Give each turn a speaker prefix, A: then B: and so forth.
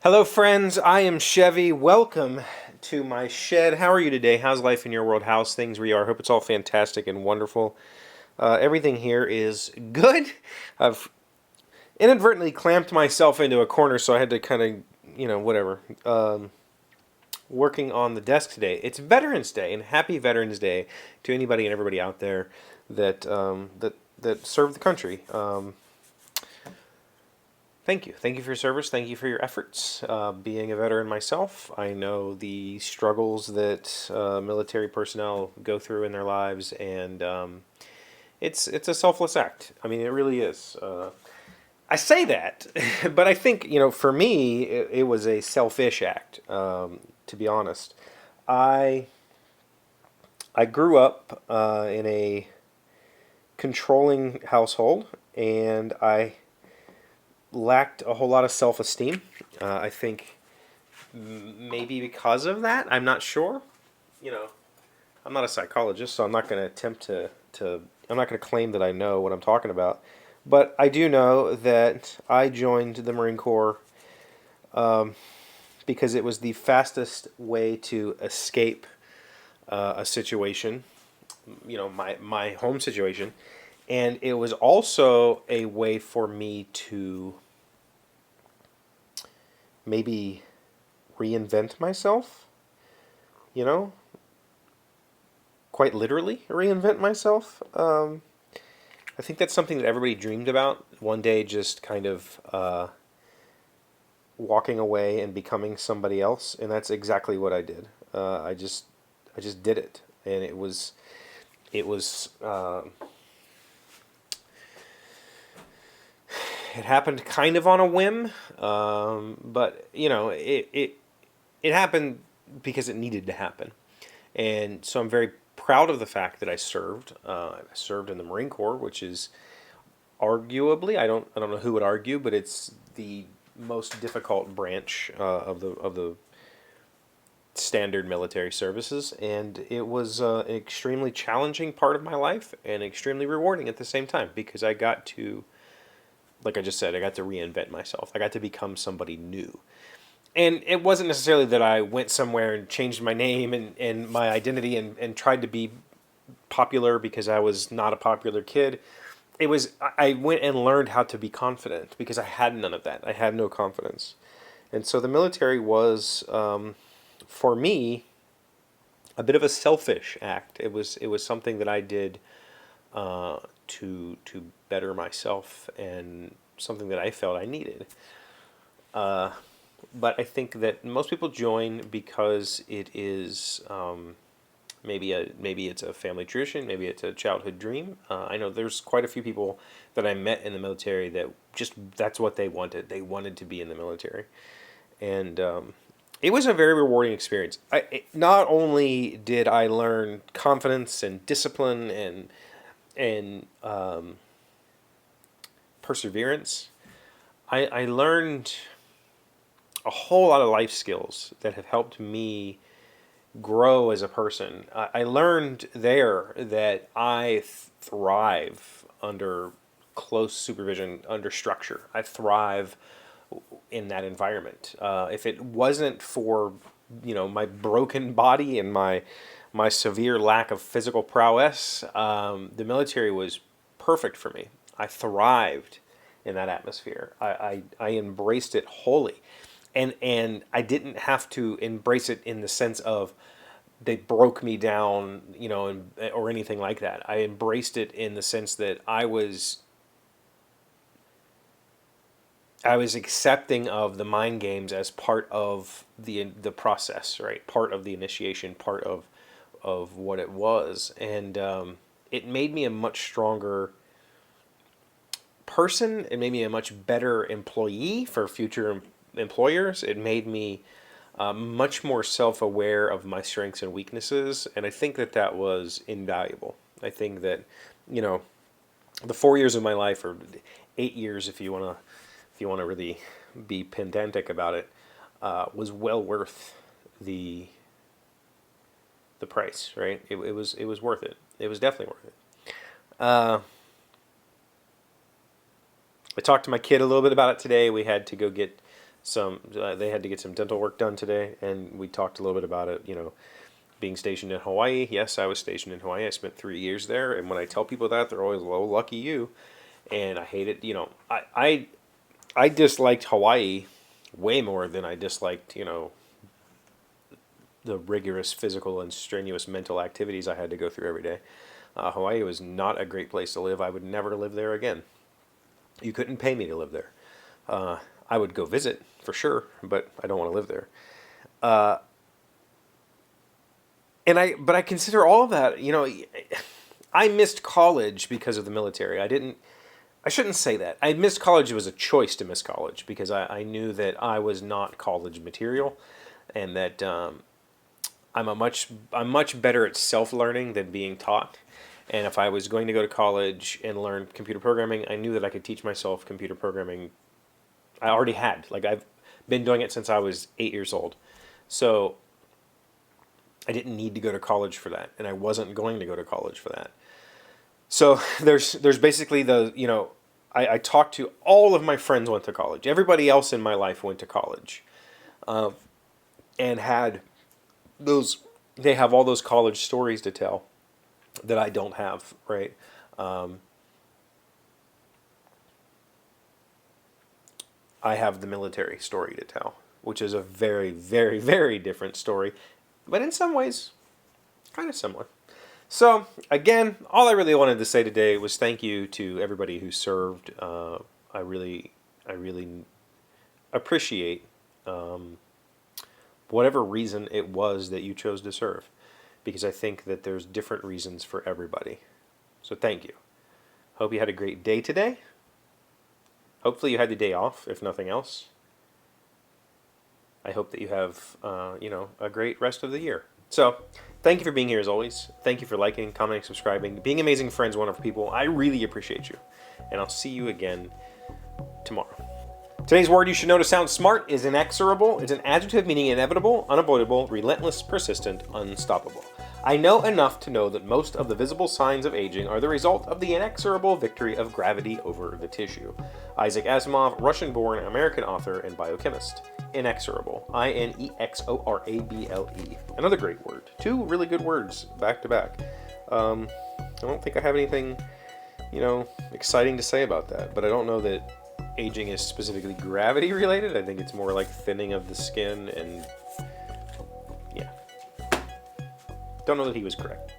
A: Hello, friends. I am Chevee. Welcome to my shed. How are you today? How's life in your world? How's things where you are? I hope it's all fantastic and wonderful. Everything here is good. I've inadvertently clamped myself into a corner, so I had to kind of, whatever. Working on the desk today. It's Veterans Day, and happy Veterans Day to anybody and everybody out there that served the country. Thank you. Thank you for your service. Thank you for your efforts. Being a veteran myself, I know the struggles that military personnel go through in their lives, and it's a selfless act. I mean, it really is. I say that, but I think for me, it was a selfish act. To be honest, I I grew up in a controlling household, and I lacked a whole lot of self-esteem. I think maybe because of that, I'm not sure. You know, I'm not a psychologist, so I'm not going to attempt to I'm not going to claim that I know what I'm talking about. But I do know that I joined the Marine Corps because it was the fastest way to escape a situation, my home situation, and it was also a way for me to maybe reinvent myself, you know, quite literally reinvent myself. I think that's something that everybody dreamed about one day, just kind of walking away and becoming somebody else, and that's exactly what I did. I just did it, and it was it happened kind of on a whim, but it happened because it needed to happen. And so I'm very proud of the fact that I served. I served in the Marine Corps, which is arguably, I don't know who would argue, but it's the most difficult branch of the standard military services, and it was an extremely challenging part of my life and extremely rewarding at the same time because I got to, like I just said, I got to reinvent myself. I got to become somebody new. And it wasn't necessarily that I went somewhere and changed my name and my identity and tried to be popular because I was not a popular kid. It was, I went and learned how to be confident because I had none of that. I had no confidence. And so the military was, for me, a bit of a selfish act. It was something that I did to better myself and something that I felt I needed. But I think that most people join because it is maybe it's a family tradition, maybe it's a childhood dream. I know there's quite a few people that I met in the military that just that's what they wanted. They wanted to be in the military, and it was a very rewarding experience. Not only did I learn confidence and discipline and perseverance, I learned a whole lot of life skills that have helped me grow as a person. I learned there that I thrive under close supervision, under structure. I thrive in that environment. If it wasn't for my broken body and my severe lack of physical prowess, the military was perfect for me. I thrived in that atmosphere. I embraced it wholly, and I didn't have to embrace it in the sense of they broke me down, or anything like that. I embraced it in the sense that I was accepting of the mind games as part of the process, right? Part of the initiation, part of what it was, and it made me a much stronger person. It made me a much better employee for future employers. It made me much more self-aware of my strengths and weaknesses, and I think that that was invaluable. I think that the 4 years of my life, or 8 years if you want to really be pedantic about it, was well worth the the price, right? It was worth it. It was definitely worth it. I talked to my kid a little bit about it today. We had to go get they had to get some dental work done today, and we talked a little bit about it. Being stationed in Hawaii. Yes, I was stationed in Hawaii. I spent 3 years there, and when I tell people that, they're always, "Oh, lucky you." And I hate it. I disliked Hawaii way more than I disliked, the rigorous physical and strenuous mental activities I had to go through every day. Hawaii was not a great place to live. I would never live there again. You couldn't pay me to live there. I would go visit for sure, but I don't want to live there. But I consider all of that. I missed college because of the military. I shouldn't say that. I missed college. It was a choice to miss college because I knew that I was not college material, and that I'm much better at self-learning than being taught. And if I was going to go to college and learn computer programming, I knew that I could teach myself computer programming. I already had. Like, I've been doing it since I was 8 years old. So I didn't need to go to college for that, and I wasn't going to go to college for that. So there's basically I talked to all of my friends went to college. Everybody else in my life went to college, and had they have all those college stories to tell that I don't have, right? I have the military story to tell, which is a very, very, very different story, but in some ways, kind of similar. So, again, all I really wanted to say today was thank you to everybody who served. I really appreciate whatever reason it was that you chose to serve, because I think that there's different reasons for everybody. So thank you. Hope you had a great day today. Hopefully you had the day off, if nothing else. I hope that you have, a great rest of the year. So, thank you for being here as always. Thank you for liking, commenting, subscribing, being amazing friends, wonderful people. I really appreciate you. And I'll see you again tomorrow. Today's word you should know to sound smart is inexorable. It's an adjective meaning inevitable, unavoidable, relentless, persistent, unstoppable. I know enough to know that most of the visible signs of aging are the result of the inexorable victory of gravity over the tissue. Isaac Asimov, Russian-born American author and biochemist. Inexorable. Inexorable. Another great word. Two really good words back to back. I don't think I have anything, exciting to say about that, but I don't know that aging is specifically gravity related. I think it's more like thinning of the skin, and yeah. Don't know that he was correct.